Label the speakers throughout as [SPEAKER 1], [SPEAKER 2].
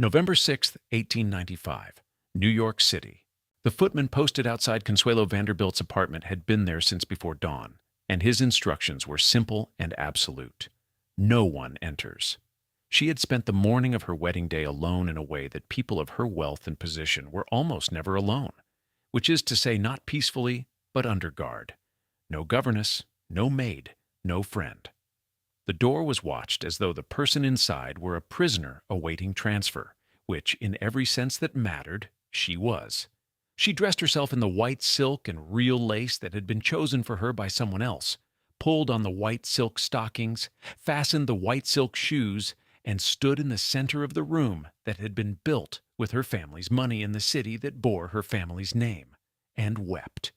[SPEAKER 1] November 6th, 1895, New York City. The footman posted outside Consuelo Vanderbilt's apartment had been there since before dawn, and his instructions were simple and absolute. No one enters. She had spent the morning of her wedding day alone in a way that people of her wealth and position were almost never alone, which is to say not peacefully, but under guard. No governess, no maid, no friend. The door was watched as though the person inside were a prisoner awaiting transfer, which, in every sense that mattered, she was. She dressed herself in the white silk and real lace that had been chosen for her by someone else, pulled on the white silk stockings, fastened the white silk shoes, and stood in the center of the room that had been built with her family's money in the city that bore her family's name, and wept.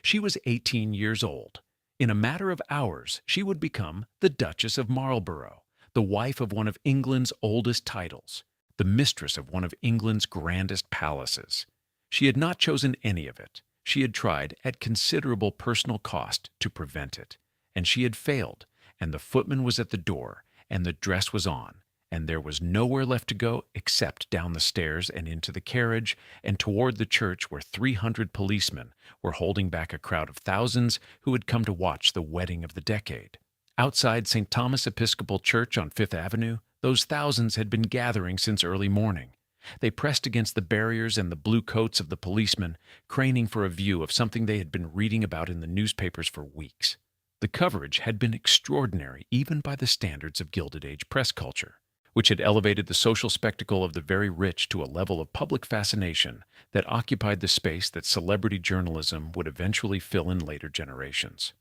[SPEAKER 1] She was 18 years old. In a matter of hours, she would become the Duchess of Marlborough, the wife of one of England's oldest titles, the mistress of one of England's grandest palaces. She had not chosen any of it. She had tried, at considerable personal cost, to prevent it. And she had failed, and the footman was at the door, and the dress was on, and there was nowhere left to go except down the stairs and into the carriage and toward the church where 300 policemen were holding back a crowd of thousands who had come to watch the wedding of the decade. Outside St. Thomas Episcopal Church on Fifth Avenue, those thousands had been gathering since early morning. They pressed against the barriers and the blue coats of the policemen, craning for a view of something they had been reading about in the newspapers for weeks. The coverage had been extraordinary even by the standards of Gilded Age press culture, which had elevated the social spectacle of the very rich to a level of public fascination that occupied the space that celebrity journalism would eventually fill in later generations.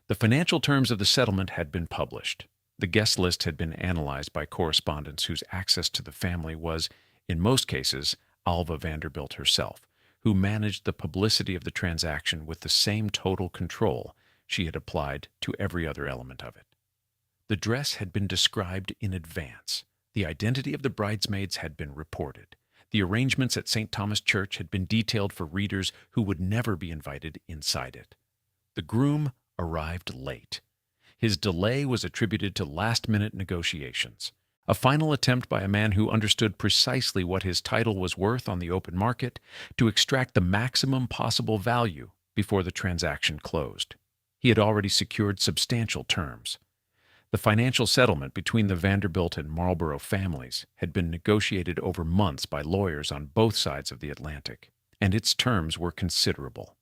[SPEAKER 1] The financial terms of the settlement had been published. The guest list had been analyzed by correspondents whose access to the family was, in most cases, Alva Vanderbilt herself, who managed the publicity of the transaction with the same total control she had applied to every other element of it. The dress had been described in advance. The identity of the bridesmaids had been reported. The arrangements at St. Thomas Church had been detailed for readers who would never be invited inside it. The groom arrived late. His delay was attributed to last-minute negotiations, a final attempt by a man who understood precisely what his title was worth on the open market to extract the maximum possible value before the transaction closed. He had already secured substantial terms. The financial settlement between the Vanderbilt and Marlborough families had been negotiated over months by lawyers on both sides of the Atlantic, and its terms were considerable.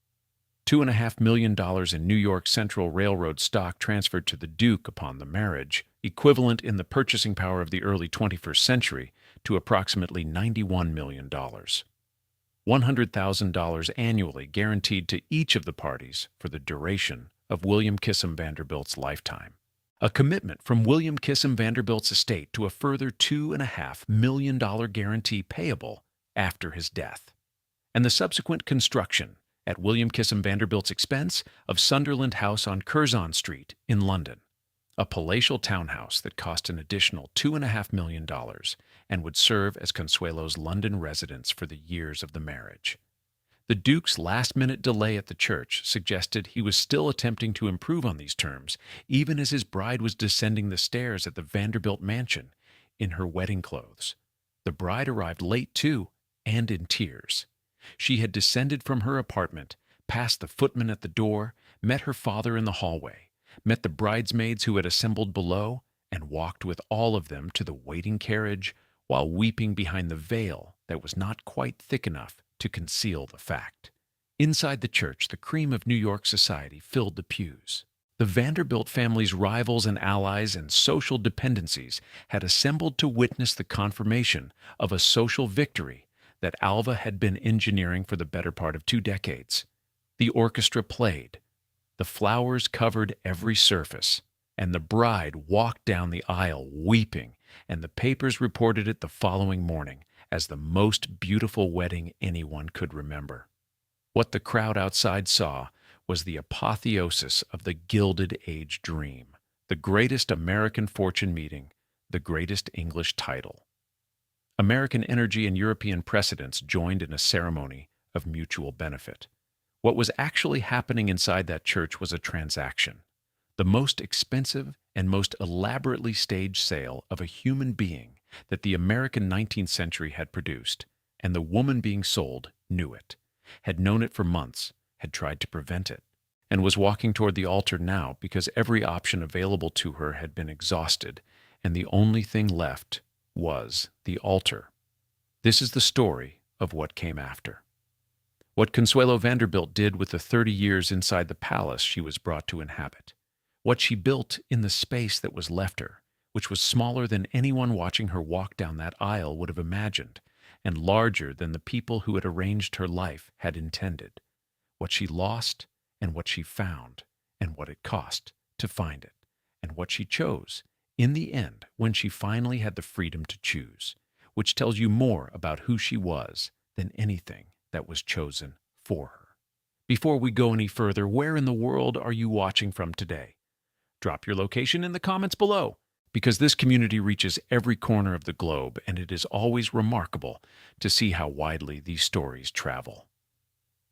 [SPEAKER 1] $2.5 million in New York Central Railroad stock transferred to the Duke upon the marriage, equivalent in the purchasing power of the early 21st century to approximately $91 million. $100,000 annually guaranteed to each of the parties for the duration of William Kissam Vanderbilt's lifetime. A commitment from William Kissam Vanderbilt's estate to a further $2.5 million guarantee payable after his death. And the subsequent construction, at William Kissam Vanderbilt's expense, of Sunderland House on Curzon Street in London, a palatial townhouse that cost an additional $2.5 million and would serve as Consuelo's London residence for the years of the marriage. The Duke's last-minute delay at the church suggested he was still attempting to improve on these terms, even as his bride was descending the stairs at the Vanderbilt mansion in her wedding clothes. The bride arrived late, too, and in tears. She had descended from her apartment, passed the footman at the door, met her father in the hallway, met the bridesmaids who had assembled below, and walked with all of them to the waiting carriage while weeping behind the veil that was not quite thick enough to conceal the fact. Inside the church, the cream of New York society filled the pews. The Vanderbilt family's rivals and allies and social dependencies had assembled to witness the confirmation of a social victory that Alva had been engineering for the better part of 2 decades. The orchestra played. The flowers covered every surface, and the bride walked down the aisle weeping, and the papers reported it the following morning as the most beautiful wedding anyone could remember. What the crowd outside saw was the apotheosis of the Gilded Age dream, the greatest American fortune meeting, the greatest English title. American energy and European precedents joined in a ceremony of mutual benefit. What was actually happening inside that church was a transaction, the most expensive and most elaborately staged sale of a human being that the American 19th century had produced, and the woman being sold knew it, had known it for months, had tried to prevent it, and was walking toward the altar now because every option available to her had been exhausted, and the only thing left was the altar. This is the story of what came after. What Consuelo Vanderbilt did with the 30 years inside the palace she was brought to inhabit. What she built in the space that was left her, which was smaller than anyone watching her walk down that aisle would have imagined, and larger than the people who had arranged her life had intended. What she lost, and what she found, and what it cost to find it, and what she chose, in the end, when she finally had the freedom to choose, which tells you more about who she was than anything that was chosen for her. Before we go any further, where in the world are you watching from today? Drop your location in the comments below, because this community reaches every corner of the globe, and it is always remarkable to see how widely these stories travel.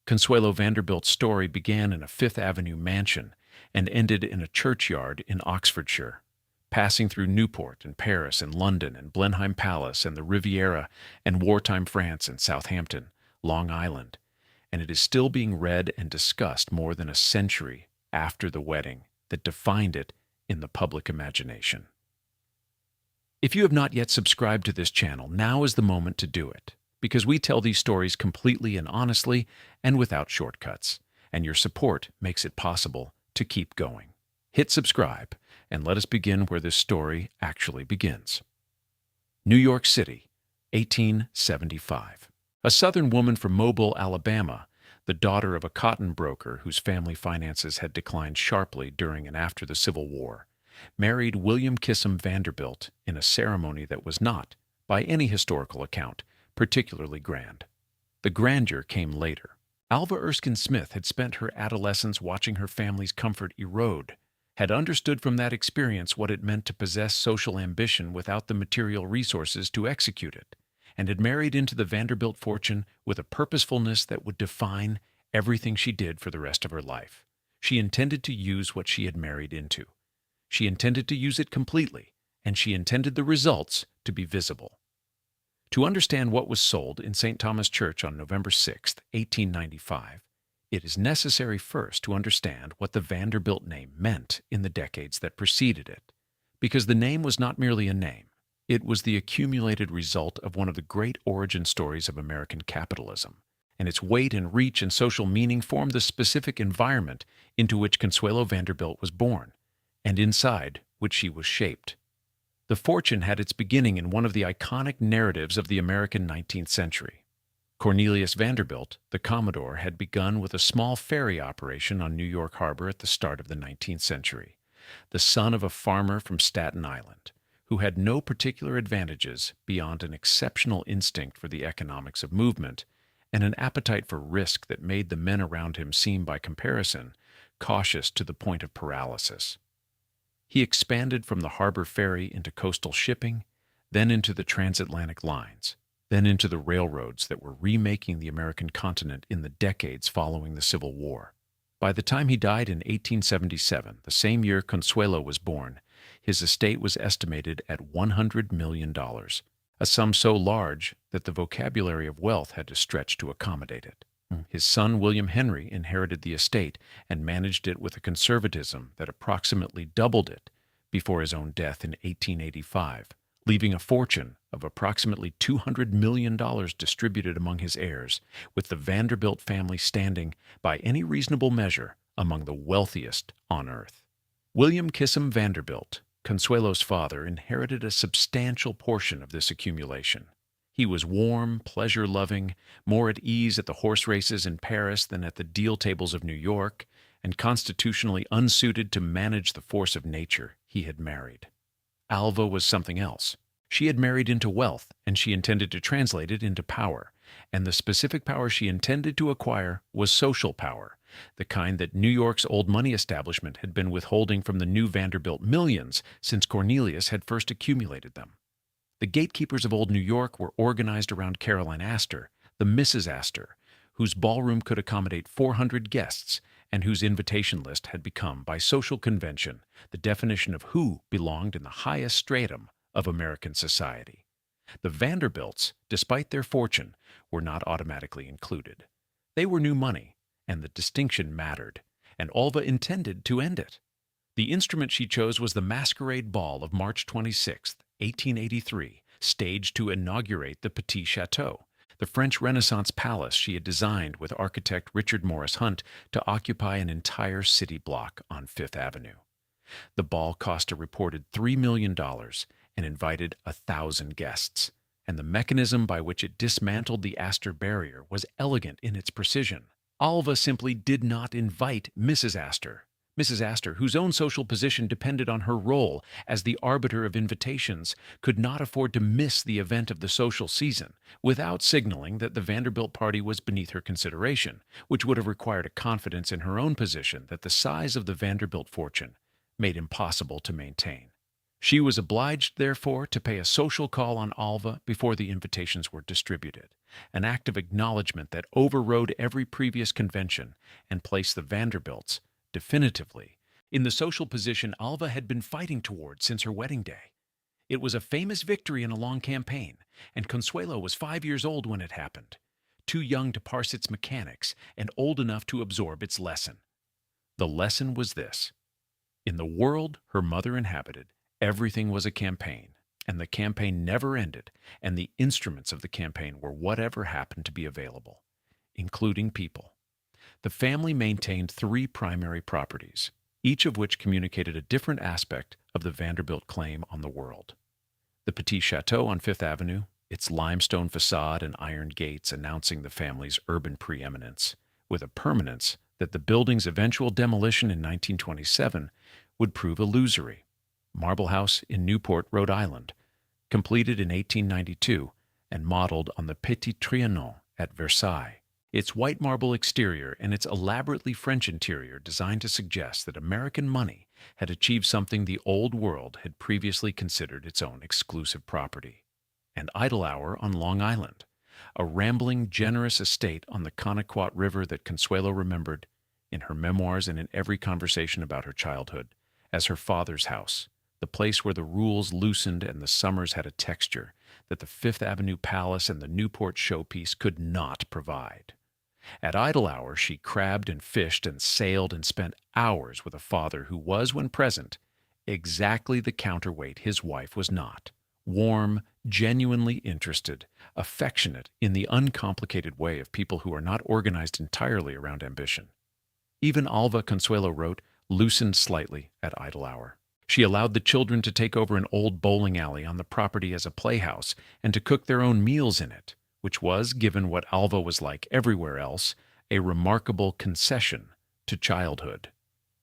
[SPEAKER 1] Consuelo Vanderbilt's story began in a Fifth Avenue mansion and ended in a churchyard in Oxfordshire, passing through Newport and Paris and London and Blenheim Palace and the Riviera and wartime France and Southampton, Long Island, and it is still being read and discussed more than a century after the wedding that defined it in the public imagination. If you have not yet subscribed to this channel, now is the moment to do it, because we tell these stories completely and honestly and without shortcuts, and your support makes it possible to keep going. Hit subscribe, and let us begin where this story actually begins. New York City, 1875. A Southern woman from Mobile, Alabama, the daughter of a cotton broker whose family finances had declined sharply during and after the Civil War, married William Kissam Vanderbilt in a ceremony that was not, by any historical account, particularly grand. The grandeur came later. Alva Erskine Smith had spent her adolescence watching her family's comfort erode, had understood from that experience what it meant to possess social ambition without the material resources to execute it, and had married into the Vanderbilt fortune with a purposefulness that would define everything she did for the rest of her life. She intended to use what she had married into. She intended to use it completely, and she intended the results to be visible. To understand what was sold in St. Thomas Church on November 6, 1895, it is necessary first to understand what the Vanderbilt name meant in the decades that preceded it, because the name was not merely a name. It was the accumulated result of one of the great origin stories of American capitalism, and its weight and reach and social meaning formed the specific environment into which Consuelo Vanderbilt was born, and inside which she was shaped. The fortune had its beginning in one of the iconic narratives of the American 19th century. Cornelius Vanderbilt, the Commodore, had begun with a small ferry operation on New York Harbor at the start of the 19th century, the son of a farmer from Staten Island, who had no particular advantages beyond an exceptional instinct for the economics of movement and an appetite for risk that made the men around him seem, by comparison, cautious to the point of paralysis. He expanded from the harbor ferry into coastal shipping, then into the transatlantic lines, then into the railroads that were remaking the American continent in the decades following the Civil War. By the time he died in 1877, the same year Consuelo was born, his estate was estimated at $100 million, a sum so large that the vocabulary of wealth had to stretch to accommodate it. His son William Henry inherited the estate and managed it with a conservatism that approximately doubled it before his own death in 1885, leaving a fortune of approximately $200 million distributed among his heirs, with the Vanderbilt family standing, by any reasonable measure, among the wealthiest on earth. William Kissam Vanderbilt, Consuelo's father, inherited a substantial portion of this accumulation. He was warm, pleasure-loving, more at ease at the horse races in Paris than at the deal tables of New York, and constitutionally unsuited to manage the force of nature he had married. Alva was something else. She had married into wealth, and she intended to translate it into power, and the specific power she intended to acquire was social power, the kind that New York's old money establishment had been withholding from the new Vanderbilt millions since Cornelius had first accumulated them. The gatekeepers of old New York were organized around Caroline Astor, the Mrs. Astor, whose ballroom could accommodate 400 guests and whose invitation list had become, by social convention, the definition of who belonged in the highest stratum of American society. The Vanderbilts, despite their fortune, were not automatically included. They were new money, and the distinction mattered, and Alva intended to end it. The instrument she chose was the Masquerade Ball of March 26, 1883, staged to inaugurate the Petit Chateau, the French Renaissance palace she had designed with architect Richard Morris Hunt to occupy an entire city block on Fifth Avenue. The ball cost a reported $3 million and invited 1,000 guests, and the mechanism by which it dismantled the Astor barrier was elegant in its precision. Alva simply did not invite Mrs. Astor. Mrs. Astor, whose own social position depended on her role as the arbiter of invitations, could not afford to miss the event of the social season without signaling that the Vanderbilt party was beneath her consideration, which would have required a confidence in her own position that the size of the Vanderbilt fortune made impossible to maintain. She was obliged, therefore, to pay a social call on Alva before the invitations were distributed, an act of acknowledgement that overrode every previous convention and placed the Vanderbilts definitively in the social position Alva had been fighting toward since her wedding day. It was a famous victory in a long campaign, and Consuelo was 5 years old when it happened, too young to parse its mechanics and old enough to absorb its lesson. The lesson was this: in the world her mother inhabited, everything was a campaign, and the campaign never ended, and the instruments of the campaign were whatever happened to be available, including people. The family maintained 3 primary properties, each of which communicated a different aspect of the Vanderbilt claim on the world. The Petit Chateau on Fifth Avenue, its limestone facade and iron gates announcing the family's urban preeminence, with a permanence that the building's eventual demolition in 1927 would prove illusory. Marble House in Newport, Rhode Island, completed in 1892 and modeled on the Petit Trianon at Versailles. Its white marble exterior and its elaborately French interior designed to suggest that American money had achieved something the old world had previously considered its own exclusive property. And Idle Hour on Long Island, a rambling, generous estate on the Connequot River that Consuelo remembered, in her memoirs and in every conversation about her childhood, as her father's house, the place where the rules loosened and the summers had a texture that the Fifth Avenue Palace and the Newport showpiece could not provide. At Idle Hour, she crabbed and fished and sailed and spent hours with a father who was, when present, exactly the counterweight his wife was not: warm, genuinely interested, affectionate in the uncomplicated way of people who are not organized entirely around ambition. Even Alva, Consuelo wrote, loosened slightly at Idle Hour. She allowed the children to take over an old bowling alley on the property as a playhouse and to cook their own meals in it, which was, given what Alva was like everywhere else, a remarkable concession to childhood.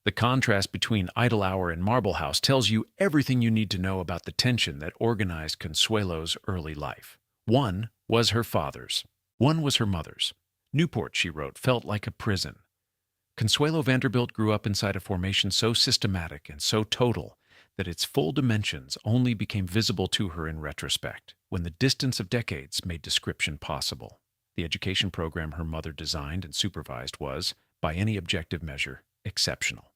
[SPEAKER 1] The contrast between Idle Hour and Marble House tells you everything you need to know about the tension that organized Consuelo's early life. One was her father's. One was her mother's. Newport, she wrote, felt like a prison. Consuelo Vanderbilt grew up inside a formation so systematic and so total that its full dimensions only became visible to her in retrospect, when the distance of decades made description possible. The education program her mother designed and supervised was, by any objective measure, exceptional.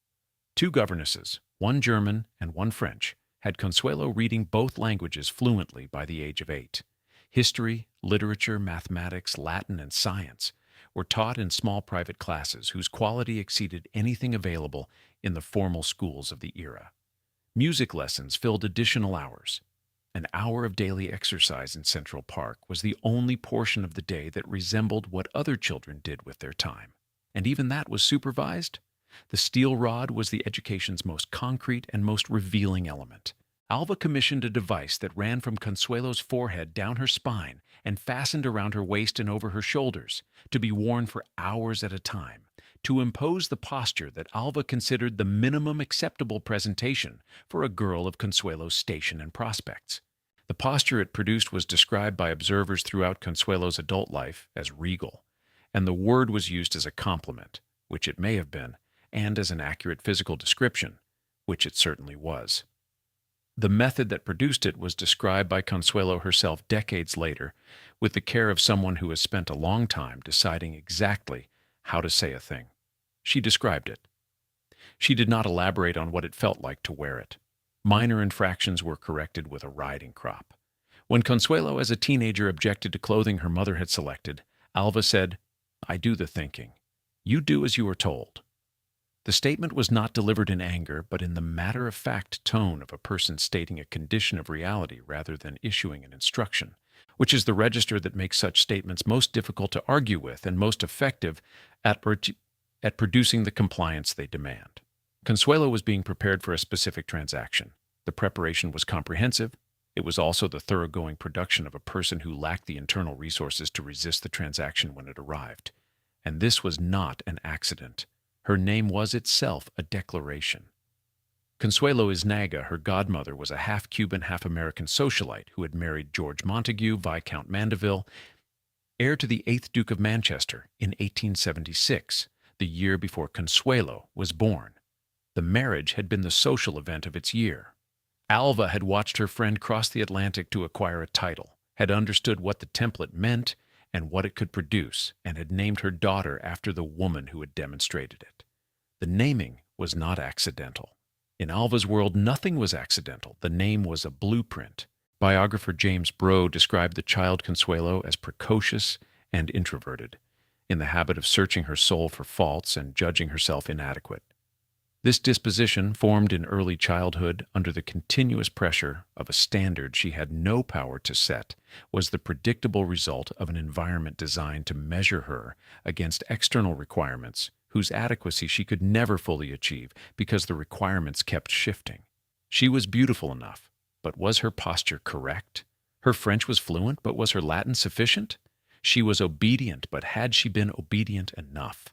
[SPEAKER 1] 2 governesses, one German and one French, had Consuelo reading both languages fluently by the age of 8. History, literature, mathematics, Latin, and science were taught in small private classes whose quality exceeded anything available in the formal schools of the era. Music lessons filled additional hours. An hour of daily exercise in Central Park was the only portion of the day that resembled what other children did with their time. And even that was supervised. The steel rod was the education's most concrete and most revealing element. Alva commissioned a device that ran from Consuelo's forehead down her spine and fastened around her waist and over her shoulders, to be worn for hours at a time, to impose the posture that Alva considered the minimum acceptable presentation for a girl of Consuelo's station and prospects. The posture it produced was described by observers throughout Consuelo's adult life as regal, and the word was used as a compliment, which it may have been, and as an accurate physical description, which it certainly was. The method that produced it was described by Consuelo herself decades later, with the care of someone who has spent a long time deciding exactly how to say a thing. She described it. She did not elaborate on what it felt like to wear it. Minor infractions were corrected with a riding crop. When Consuelo, as a teenager, objected to clothing her mother had selected, Alva said, "I do the thinking. You do as you are told." The statement was not delivered in anger, but in the matter-of-fact tone of a person stating a condition of reality rather than issuing an instruction, which is the register that makes such statements most difficult to argue with and most effective at producing the compliance they demand. Consuelo was being prepared for a specific transaction. The preparation was comprehensive. It was also the thoroughgoing production of a person who lacked the internal resources to resist the transaction when it arrived. And this was not an accident. Her name was itself a declaration. Consuelo Isnaga, her godmother, was a half-Cuban, half-American socialite who had married George Montague, Viscount Mandeville, heir to the 8th Duke of Manchester, in 1876, the year before Consuelo was born. The marriage had been the social event of its year. Alva had watched her friend cross the Atlantic to acquire a title, had understood what the template meant and what it could produce, and had named her daughter after the woman who had demonstrated it. The naming was not accidental. In Alva's world, nothing was accidental. The name was a blueprint. Biographer James Brough described the child Consuelo as precocious and introverted, in the habit of searching her soul for faults and judging herself inadequate. This disposition, formed in early childhood under the continuous pressure of a standard she had no power to set, was the predictable result of an environment designed to measure her against external requirements whose adequacy she could never fully achieve because the requirements kept shifting. She was beautiful enough, but was her posture correct? Her French was fluent, but was her Latin sufficient? She was obedient, but had she been obedient enough?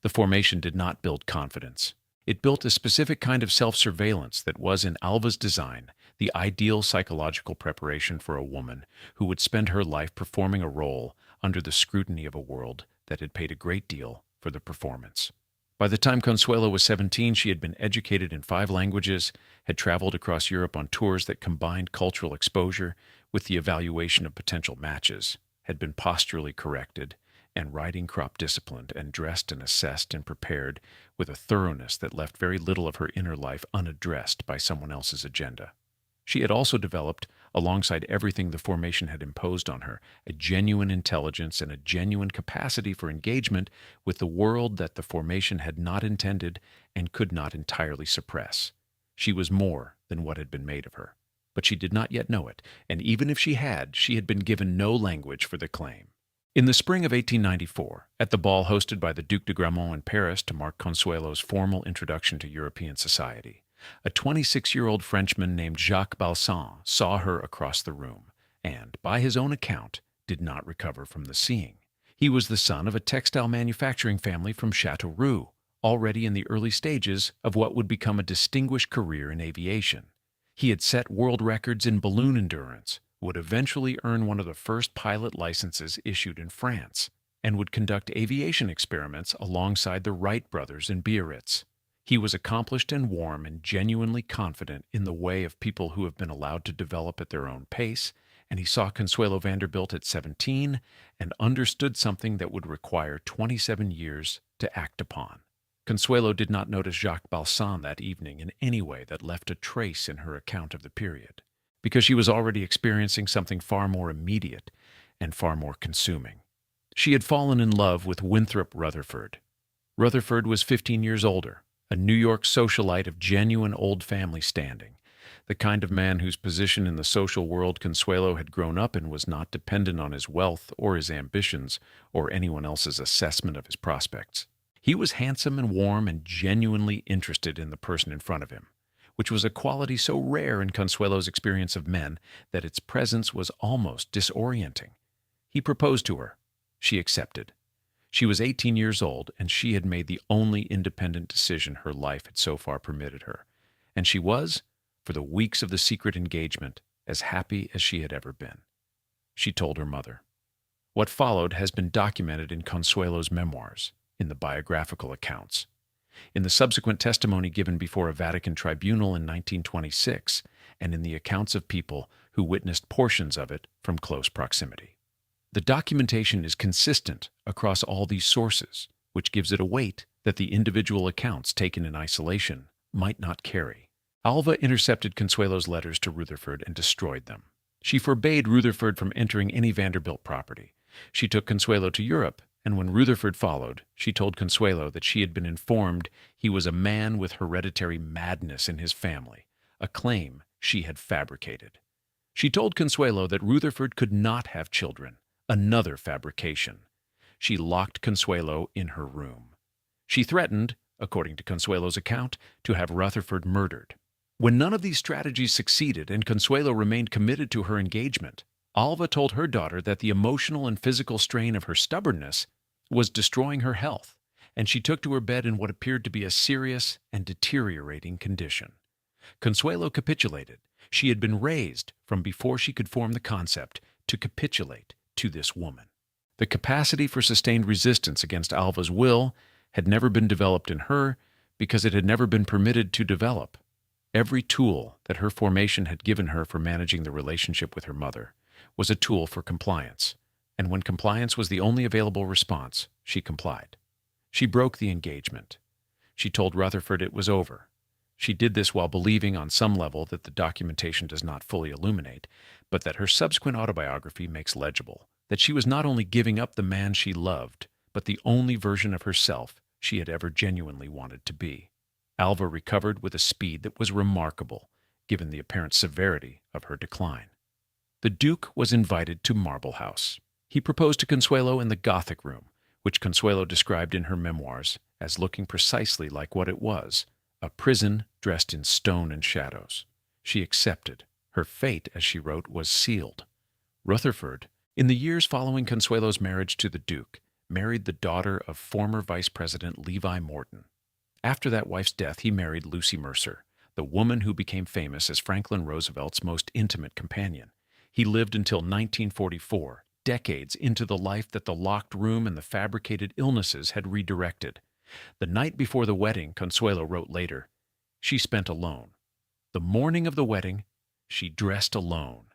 [SPEAKER 1] The formation did not build confidence. It built a specific kind of self-surveillance that was, in Alva's design, the ideal psychological preparation for a woman who would spend her life performing a role under the scrutiny of a world that had paid a great deal for the performance. By the time Consuelo was 17, she had been educated in 5 languages, had traveled across Europe on tours that combined cultural exposure with the evaluation of potential matches, had been posturally corrected, and riding crop disciplined, and dressed and assessed and prepared with a thoroughness that left very little of her inner life unaddressed by someone else's agenda. She had also developed, alongside everything the formation had imposed on her, a genuine intelligence and a genuine capacity for engagement with the world that the formation had not intended and could not entirely suppress. She was more than what had been made of her, but she did not yet know it, and even if she had been given no language for the claim. In the spring of 1894, at the ball hosted by the Duc de Gramont in Paris to mark Consuelo's formal introduction to European society, a 26-year-old Frenchman named Jacques Balsan saw her across the room and, by his own account, did not recover from the seeing. He was the son of a textile manufacturing family from Châteauroux, already in the early stages of what would become a distinguished career in aviation. He had set world records in balloon endurance, would eventually earn one of the first pilot licenses issued in France, and would conduct aviation experiments alongside the Wright brothers in Biarritz. He was accomplished and warm and genuinely confident in the way of people who have been allowed to develop at their own pace, and he saw Consuelo Vanderbilt at 17 and understood something that would require 27 years to act upon. Consuelo did not notice Jacques Balsan that evening in any way that left a trace in her account of the period, because she was already experiencing something far more immediate and far more consuming. She had fallen in love with Winthrop Rutherford. Rutherford was 15 years older, a New York socialite of genuine old family standing, the kind of man whose position in the social world Consuelo had grown up in was not dependent on his wealth or his ambitions or anyone else's assessment of his prospects. He was handsome and warm and genuinely interested in the person in front of him, which was a quality so rare in Consuelo's experience of men that its presence was almost disorienting. He proposed to her. She accepted. She was 18 years old, and she had made the only independent decision her life had so far permitted her, and she was, for the weeks of the secret engagement, as happy as she had ever been. She told her mother. What followed has been documented in Consuelo's memoirs, in the biographical accounts, in the subsequent testimony given before a Vatican tribunal in 1926, and in the accounts of people who witnessed portions of it from close proximity. The documentation is consistent across all these sources, which gives it a weight that the individual accounts taken in isolation might not carry. Alva intercepted Consuelo's letters to Rutherford and destroyed them. She forbade Rutherford from entering any Vanderbilt property. She took Consuelo to Europe, and when Rutherford followed, she told Consuelo that she had been informed he was a man with hereditary madness in his family, a claim she had fabricated. She told Consuelo that Rutherford could not have children, another fabrication. She locked Consuelo in her room. She threatened, according to Consuelo's account, to have Rutherford murdered. When none of these strategies succeeded and Consuelo remained committed to her engagement, Alva told her daughter that the emotional and physical strain of her stubbornness was destroying her health, and she took to her bed in what appeared to be a serious and deteriorating condition. Consuelo capitulated. She had been raised, from before she could form the concept, to capitulate to this woman. The capacity for sustained resistance against Alva's will had never been developed in her because it had never been permitted to develop. Every tool that her formation had given her for managing the relationship with her mother was a tool for compliance, and when compliance was the only available response, she complied. She broke the engagement. She told Rutherford it was over. She did this while believing on some level that the documentation does not fully illuminate, but that her subsequent autobiography makes legible, that she was not only giving up the man she loved, but the only version of herself she had ever genuinely wanted to be. Alva recovered with a speed that was remarkable, given the apparent severity of her decline. The Duke was invited to Marble House. He proposed to Consuelo in the Gothic room, which Consuelo described in her memoirs as looking precisely like what it was, a prison dressed in stone and shadows. She accepted. Her fate, as she wrote, was sealed. Rutherford, in the years following Consuelo's marriage to the Duke, married the daughter of former Vice President Levi Morton. After that wife's death, he married Lucy Mercer, the woman who became famous as Franklin Roosevelt's most intimate companion. He lived until 1944, decades into the life that the locked room and the fabricated illnesses had redirected. The night before the wedding, Consuelo wrote later, she spent alone. The morning of the wedding, she dressed alone.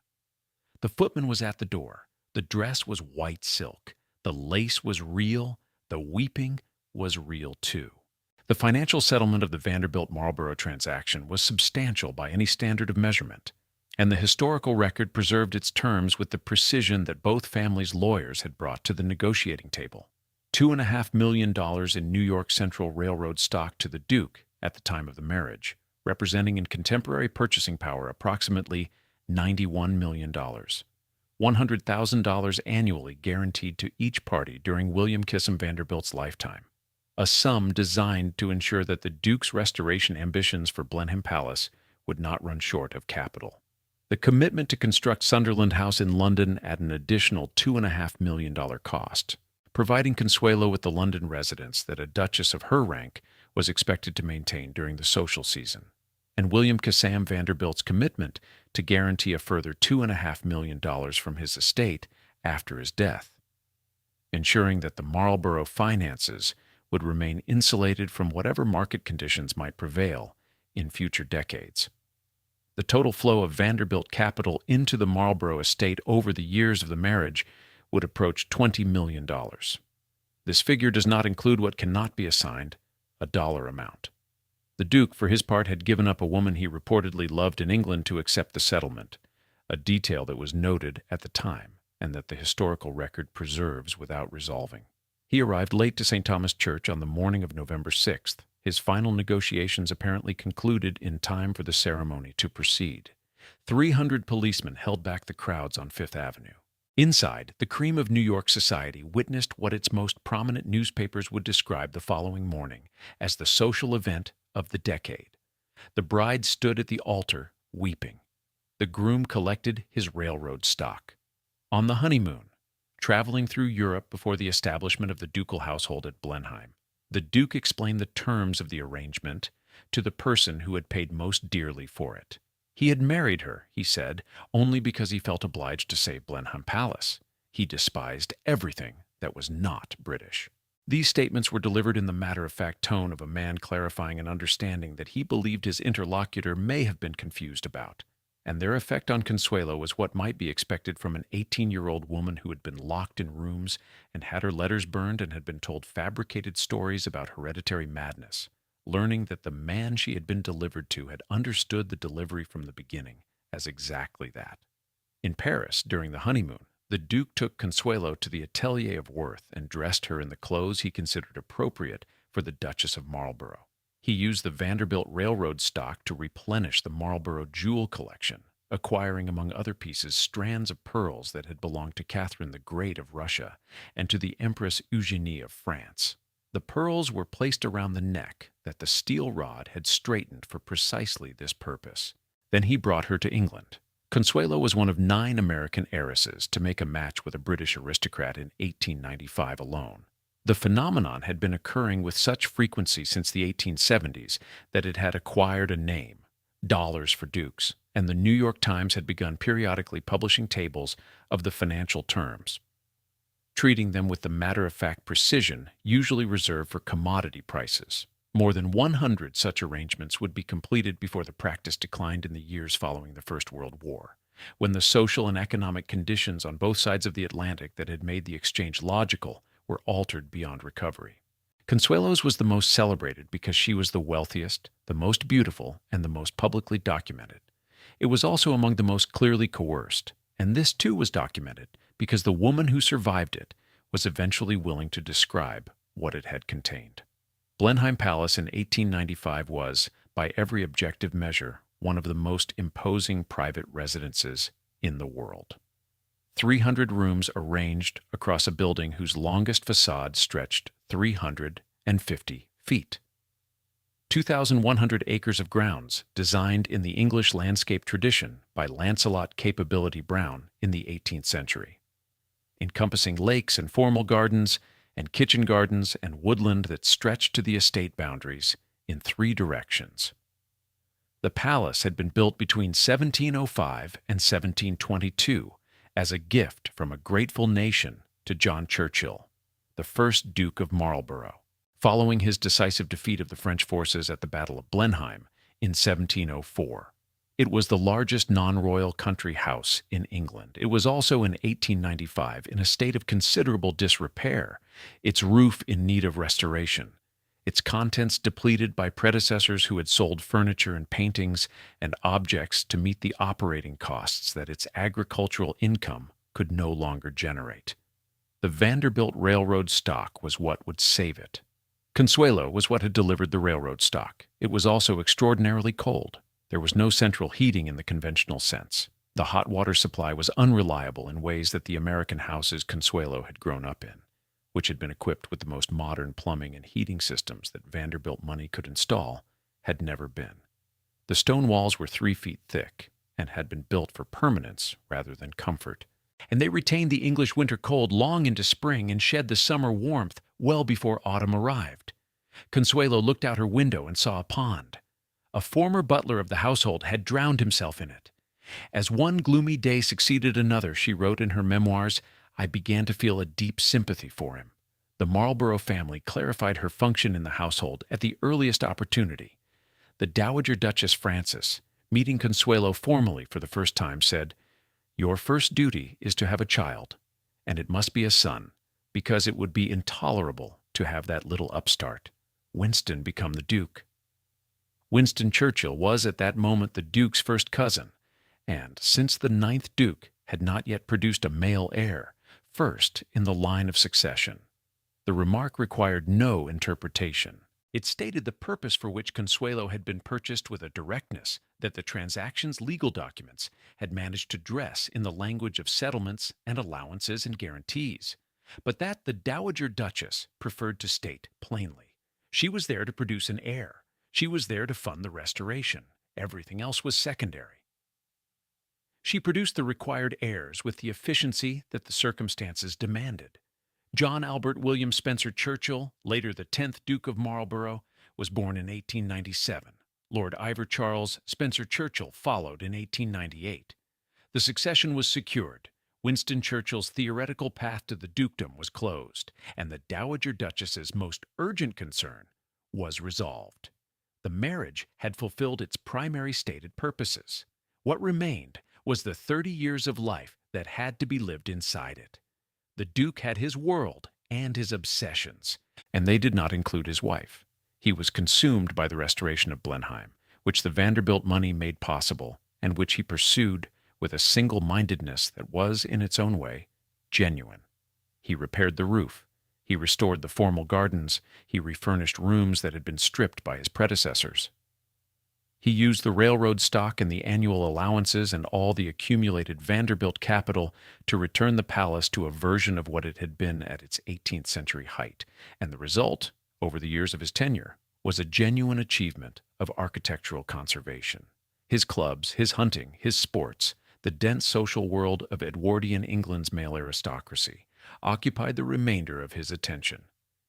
[SPEAKER 1] The footman was at the door. The dress was white silk. The lace was real. The weeping was real too. The financial settlement of the Vanderbilt Marlborough transaction was substantial by any standard of measurement, and the historical record preserved its terms with the precision that both families' lawyers had brought to the negotiating table. $2.5 million in New York Central Railroad stock to the Duke at the time of the marriage, representing in contemporary purchasing power approximately $91 million. $100,000 annually guaranteed to each party during William Kissam Vanderbilt's lifetime, a sum designed to ensure that the Duke's restoration ambitions for Blenheim Palace would not run short of capital. The commitment to construct Sunderland House in London at an additional $2.5 million cost, providing Consuelo with the London residence that a duchess of her rank was expected to maintain during the social season, and William Kissam Vanderbilt's commitment to guarantee a further $2.5 million from his estate after his death, ensuring that the Marlborough finances would remain insulated from whatever market conditions might prevail in future decades. The total flow of Vanderbilt capital into the Marlborough estate over the years of the marriage would approach $20 million. This figure does not include what cannot be assigned, a dollar amount. The Duke, for his part, had given up a woman he reportedly loved in England to accept the settlement, a detail that was noted at the time and that the historical record preserves without resolving. He arrived late to St. Thomas Church on the morning of November 6th. His final negotiations apparently concluded in time for the ceremony to proceed. 300 policemen held back the crowds on Fifth Avenue. Inside, the cream of New York society witnessed what its most prominent newspapers would describe the following morning as the social event of the decade. The bride stood at the altar, weeping. The groom collected his railroad stock. On the honeymoon, traveling through Europe before the establishment of the ducal household at Blenheim, the Duke explained the terms of the arrangement to the person who had paid most dearly for it. He had married her, he said, only because he felt obliged to save Blenheim Palace. He despised everything that was not British. These statements were delivered in the matter-of-fact tone of a man clarifying an understanding that he believed his interlocutor may have been confused about, and their effect on Consuelo was what might be expected from an 18-year-old woman who had been locked in rooms and had her letters burned and had been told fabricated stories about hereditary madness, learning that the man she had been delivered to had understood the delivery from the beginning as exactly that. In Paris, during the honeymoon, the Duke took Consuelo to the Atelier of Worth and dressed her in the clothes he considered appropriate for the Duchess of Marlborough. He used the Vanderbilt railroad stock to replenish the Marlborough jewel collection, acquiring among other pieces strands of pearls that had belonged to Catherine the Great of Russia and to the Empress Eugenie of France. The pearls were placed around the neck that the steel rod had straightened for precisely this purpose. Then he brought her to England. Consuelo was one of 9 American heiresses to make a match with a British aristocrat in 1895 alone. The phenomenon had been occurring with such frequency since the 1870s that it had acquired a name, dollars for dukes, and the New York Times had begun periodically publishing tables of the financial terms, treating them with the matter-of-fact precision usually reserved for commodity prices. More than 100 such arrangements would be completed before the practice declined in the years following the First World War, when the social and economic conditions on both sides of the Atlantic that had made the exchange logical were altered beyond recovery. Consuelo's was the most celebrated because she was the wealthiest, the most beautiful, and the most publicly documented. It was also among the most clearly coerced, and this too was documented because the woman who survived it was eventually willing to describe what it had contained. Blenheim Palace in 1895 was, by every objective measure, one of the most imposing private residences in the world. 300 rooms arranged across a building whose longest facade stretched 350 feet. 2,100 acres of grounds designed in the English landscape tradition by Lancelot Capability Brown in the 18th century, encompassing lakes and formal gardens and kitchen gardens and woodland that stretched to the estate boundaries in 3 directions. The palace had been built between 1705 and 1722 as a gift from a grateful nation to John Churchill, the first Duke of Marlborough, following his decisive defeat of the French forces at the Battle of Blenheim in 1704. It was the largest non-royal country house in England. It was also in 1895 in a state of considerable disrepair, its roof in need of restoration, its contents depleted by predecessors who had sold furniture and paintings and objects to meet the operating costs that its agricultural income could no longer generate. The Vanderbilt railroad stock was what would save it. Consuelo was what had delivered the railroad stock. It was also extraordinarily cold. There was no central heating in the conventional sense. The hot water supply was unreliable in ways that the American houses Consuelo had grown up in, which had been equipped with the most modern plumbing and heating systems that Vanderbilt money could install, had never been. The stone walls were 3 feet thick and had been built for permanence rather than comfort, and they retained the English winter cold long into spring and shed the summer warmth well before autumn arrived. Consuelo looked out her window and saw a pond. A former butler of the household had drowned himself in it. As one gloomy day succeeded another, she wrote in her memoirs, I began to feel a deep sympathy for him. The Marlborough family clarified her function in the household at the earliest opportunity. The Dowager Duchess Frances, meeting Consuelo formally for the first time, said, Your first duty is to have a child, and it must be a son, because it would be intolerable to have that little upstart, Winston, become the Duke. Winston Churchill was at that moment the Duke's first cousin, and, since the 9th Duke had not yet produced a male heir, first in the line of succession. The remark required no interpretation. It stated the purpose for which Consuelo had been purchased with a directness that the transaction's legal documents had managed to dress in the language of settlements and allowances and guarantees, but that the Dowager Duchess preferred to state plainly. She was there to produce an heir. She was there to fund the restoration. Everything else was secondary. She produced the required heirs with the efficiency that the circumstances demanded. John Albert William Spencer Churchill, later the 10th Duke of Marlborough, was born in 1897. Lord Ivor Charles Spencer Churchill followed in 1898. The succession was secured. Winston Churchill's theoretical path to the dukedom was closed, and the Dowager Duchess's most urgent concern was resolved. The marriage had fulfilled its primary stated purposes. What remained was the 30 years of life that had to be lived inside it. The Duke had his world and his obsessions, and they did not include his wife. He was consumed by the restoration of Blenheim, which the Vanderbilt money made possible, and which he pursued with a single-mindedness that was, in its own way, genuine. He repaired the roof. He restored the formal gardens. He refurnished rooms that had been stripped by his predecessors. He used the railroad stock and the annual allowances and all the accumulated Vanderbilt capital to return the palace to a version of what it had been at its 18th century height, and the result, over the years of his tenure, was a genuine achievement of architectural conservation. His clubs, his hunting, his sports, the dense social world of Edwardian England's male aristocracy, occupied the remainder of his attention.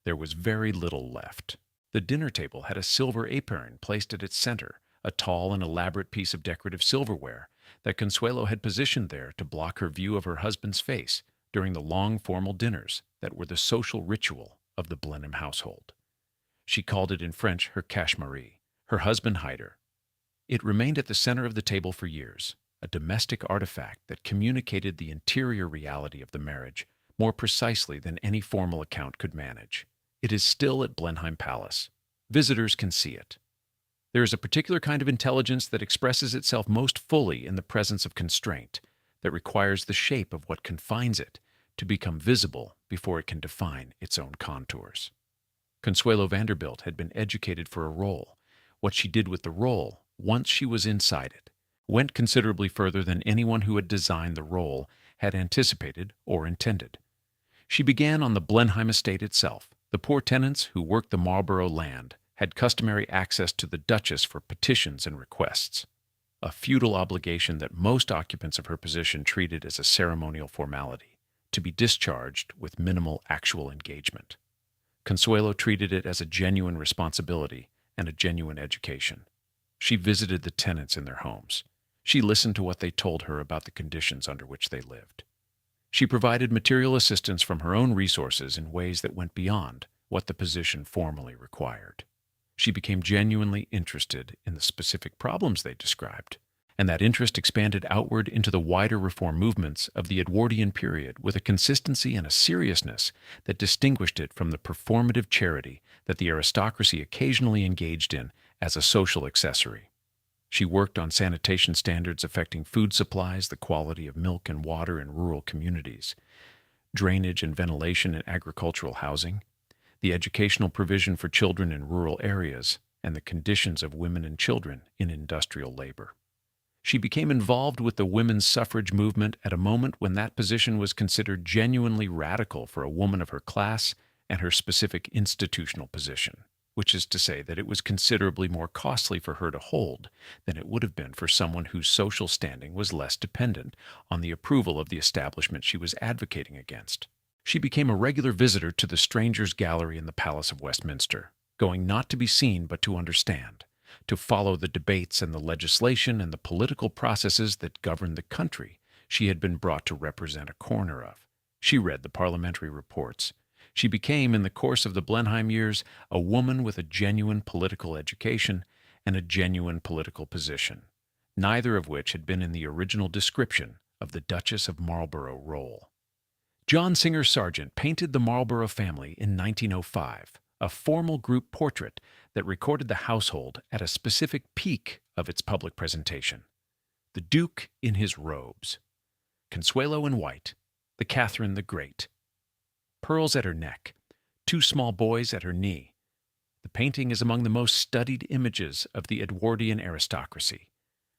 [SPEAKER 1] There was very little left. The dinner table had a silver apron placed at its center, a tall and elaborate piece of decorative silverware that Consuelo had positioned there to block her view of her husband's face during the long formal dinners that were the social ritual of the Blenheim household. She called it in French her cache-marie, her husband hider. It remained at the center of the table for years, a domestic artifact that communicated the interior reality of the marriage more precisely than any formal account could manage. It is still at Blenheim Palace. Visitors can see it. There is a particular kind of intelligence that expresses itself most fully in the presence of constraint, that requires the shape of what confines it to become visible before it can define its own contours. Consuelo Vanderbilt had been educated for a role. What she did with the role, once she was inside it, went considerably further than anyone who had designed the role had anticipated or intended. She began on the Blenheim estate itself. The poor tenants who worked the Marlborough land had customary access to the duchess for petitions and requests, a feudal obligation that most occupants of her position treated as a ceremonial formality, to be discharged with minimal actual engagement. Consuelo treated it as a genuine responsibility and a genuine education. She visited the tenants in their homes. She listened to what they told her about the conditions under which they lived. She provided material assistance from her own resources in ways that went beyond what the position formally required. She became genuinely interested in the specific problems they described, and that interest expanded outward into the wider reform movements of the Edwardian period with a consistency and a seriousness that distinguished it from the performative charity that the aristocracy occasionally engaged in as a social accessory. She worked on sanitation standards affecting food supplies, the quality of milk and water in rural communities, drainage and ventilation in agricultural housing, the educational provision for children in rural areas, and the conditions of women and children in industrial labor. She became involved with the women's suffrage movement at a moment when that position was considered genuinely radical for a woman of her class and her specific institutional position, which is to say that it was considerably more costly for her to hold than it would have been for someone whose social standing was less dependent on the approval of the establishment she was advocating against. She became a regular visitor to the Strangers' Gallery in the Palace of Westminster, going not to be seen but to understand, to follow the debates and the legislation and the political processes that governed the country she had been brought to represent a corner of. She read the parliamentary reports. She became, in the course of the Blenheim years, a woman with a genuine political education and a genuine political position, neither of which had been in the original description of the Duchess of Marlborough role. John Singer Sargent painted the Marlborough family in 1905, a formal group portrait that recorded the household at a specific peak of its public presentation. The Duke in his robes, Consuelo in white, the Catherine the Great, pearls at her neck, two small boys at her knee. The painting is among the most studied images of the Edwardian aristocracy,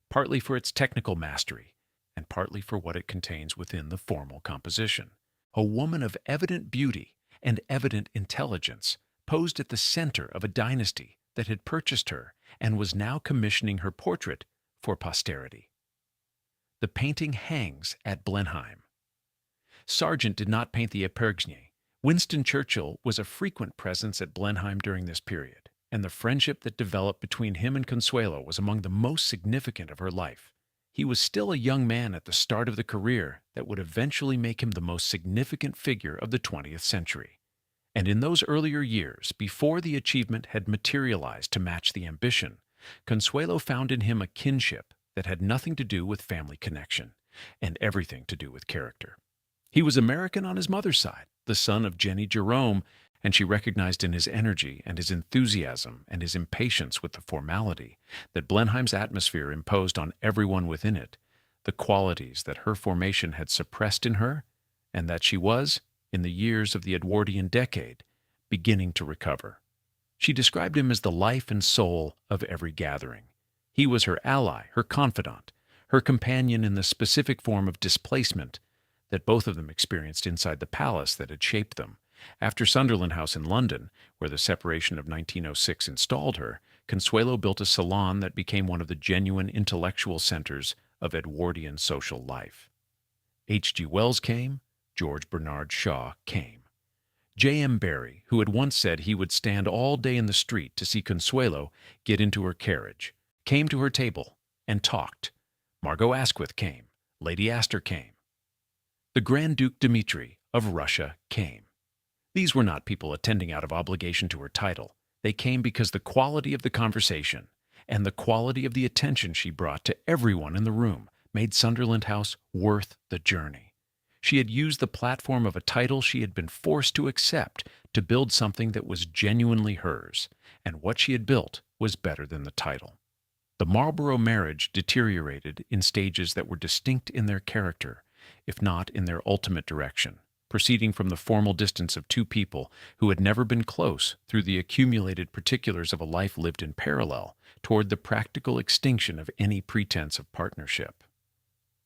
[SPEAKER 1] partly for its technical mastery and partly for what it contains within the formal composition. A woman of evident beauty and evident intelligence posed at the center of a dynasty that had purchased her and was now commissioning her portrait for posterity. The painting hangs at Blenheim. Sargent did not paint the upbringing. Winston Churchill was a frequent presence at Blenheim during this period, and the friendship that developed between him and Consuelo was among the most significant of her life. He was still a young man at the start of the career that would eventually make him the most significant figure of the 20th century. And in those earlier years, before the achievement had materialized to match the ambition, Consuelo found in him a kinship that had nothing to do with family connection and everything to do with character. He was American on his mother's side, the son of Jenny Jerome, and she recognized in his energy and his enthusiasm and his impatience with the formality that Blenheim's atmosphere imposed on everyone within it the qualities that her formation had suppressed in her, and that she was, in the years of the Edwardian decade, beginning to recover. She described him as the life and soul of every gathering. He was her ally, her confidant, her companion in the specific form of displacement that both of them experienced inside the palace that had shaped them. After Sunderland House in London, where the separation of 1906 installed her, Consuelo built a salon that became one of the genuine intellectual centers of Edwardian social life. H.G. Wells came, George Bernard Shaw came. J.M. Barrie, who had once said he would stand all day in the street to see Consuelo get into her carriage, came to her table and talked. Margot Asquith came. Lady Astor came. The Grand Duke Dmitri of Russia came. These were not people attending out of obligation to her title. They came because the quality of the conversation and the quality of the attention she brought to everyone in the room made Sunderland House worth the journey. She had used the platform of a title she had been forced to accept to build something that was genuinely hers, and what she had built was better than the title. The Marlborough marriage deteriorated in stages that were distinct in their character, if not in their ultimate direction, proceeding from the formal distance of two people who had never been close through the accumulated particulars of a life lived in parallel toward the practical extinction of any pretense of partnership.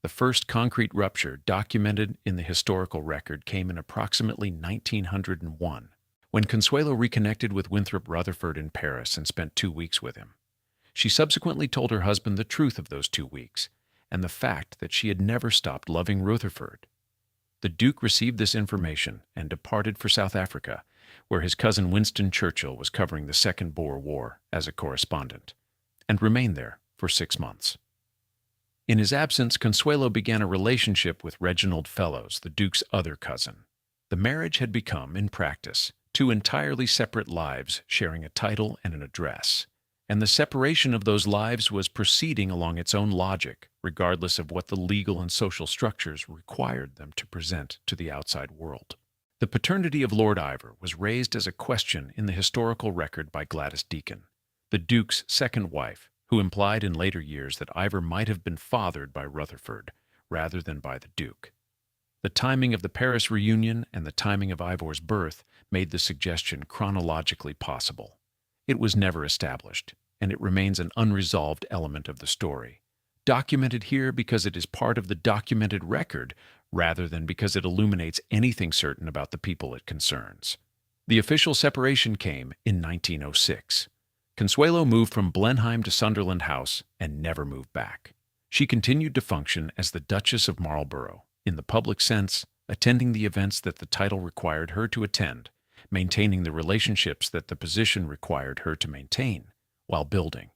[SPEAKER 1] The first concrete rupture documented in the historical record came in approximately 1901, when Consuelo reconnected with Winthrop Rutherford in Paris and spent 2 weeks with him. She subsequently told her husband the truth of those 2 weeks, and the fact that she had never stopped loving Rutherford. The Duke received this information and departed for South Africa, where his cousin Winston Churchill was covering the Second Boer War as a correspondent, and remained there for 6 months. In his absence, Consuelo began a relationship with Reginald Fellows, the Duke's other cousin. The marriage had become, in practice, 2 entirely separate lives sharing a title and an address, and the separation of those lives was proceeding along its own logic, regardless of what the legal and social structures required them to present to the outside world. The paternity of Lord Iver was raised as a question in the historical record by Gladys Deacon, the Duke's second wife, who implied in later years that Iver might have been fathered by Rutherford rather than by the Duke. The timing of the Paris reunion and the timing of Ivor's birth made the suggestion chronologically possible. It was never established, and it remains an unresolved element of the story, documented here because it is part of the documented record rather than because it illuminates anything certain about the people it concerns. The official separation came in 1906. Consuelo moved from Blenheim to Sunderland House and never moved back. She continued to function as the Duchess of Marlborough, in the public sense, attending the events that the title required her to attend, maintaining the relationships that the position required her to maintain, while building,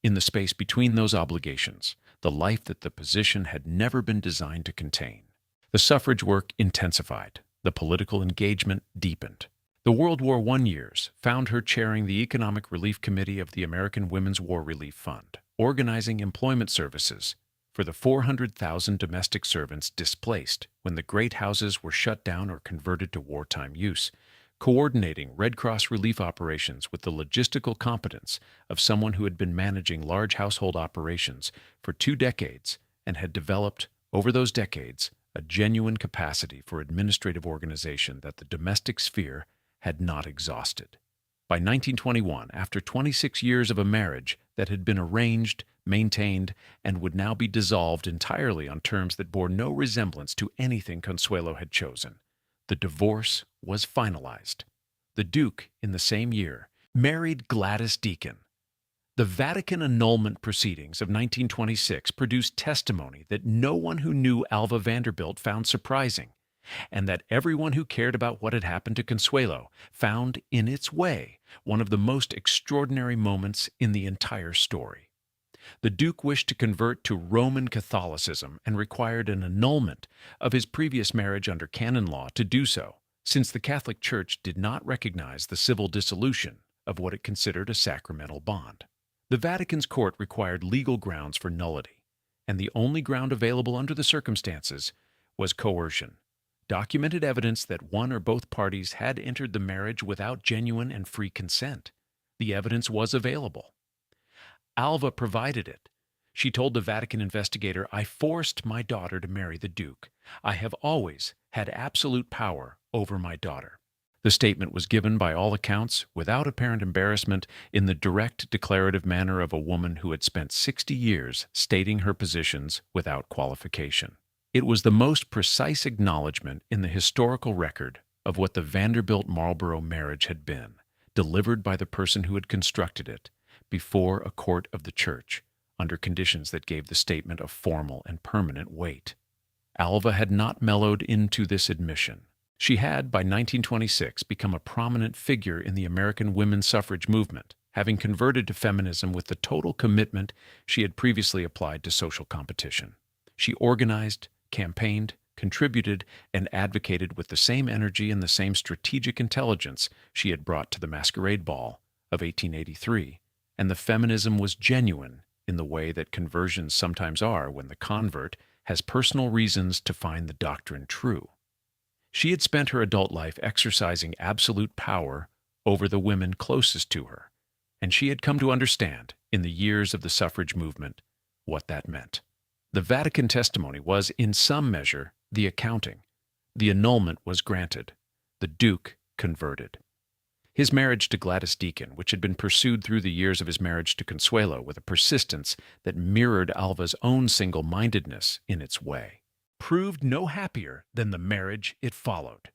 [SPEAKER 1] in the space between those obligations, the life that the position had never been designed to contain. The suffrage work intensified. The political engagement deepened. The World War I years found her chairing the Economic Relief Committee of the American Women's War Relief Fund, organizing employment services for the 400,000 domestic servants displaced when the great houses were shut down or converted to wartime use, coordinating Red Cross relief operations with the logistical competence of someone who had been managing large household operations for 2 decades and had developed, over those decades, a genuine capacity for administrative organization that the domestic sphere had not exhausted. By 1921, after 26 years of a marriage that had been arranged, maintained, and would now be dissolved entirely on terms that bore no resemblance to anything Consuelo had chosen, the divorce was finalized. The Duke, in the same year, married Gladys Deacon. The Vatican annulment proceedings of 1926 produced testimony that no one who knew Alva Vanderbilt found surprising, and that everyone who cared about what had happened to Consuelo found, in its way, one of the most extraordinary moments in the entire story. The Duke wished to convert to Roman Catholicism and required an annulment of his previous marriage under canon law to do so, since the Catholic Church did not recognize the civil dissolution of what it considered a sacramental bond. The Vatican's court required legal grounds for nullity, and the only ground available under the circumstances was coercion, documented evidence that one or both parties had entered the marriage without genuine and free consent. The evidence was available. Alva provided it. She told the Vatican investigator, "I forced my daughter to marry the Duke. I have always had absolute power over my daughter." The statement was given, by all accounts, without apparent embarrassment, in the direct, declarative manner of a woman who had spent 60 years stating her positions without qualification. It was the most precise acknowledgement in the historical record of what the Vanderbilt-Marlborough marriage had been, delivered by the person who had constructed it, before a court of the Church, under conditions that gave the statement a formal and permanent weight. Alva had not mellowed into this admission. She had, by 1926, become a prominent figure in the American women's suffrage movement, having converted to feminism with the total commitment she had previously applied to social competition. She organized, campaigned, contributed, and advocated with the same energy and the same strategic intelligence she had brought to the Masquerade Ball of 1883, and the feminism was genuine in the way that conversions sometimes are when the convert has personal reasons to find the doctrine true. She had spent her adult life exercising absolute power over the women closest to her, and she had come to understand, in the years of the suffrage movement, what that meant. The Vatican testimony was, in some measure, the accounting. The annulment was granted. The Duke converted. His marriage to Gladys Deacon, which had been pursued through the years of his marriage to Consuelo with a persistence that mirrored Alva's own single-mindedness in its way, proved no happier than the marriage it followed.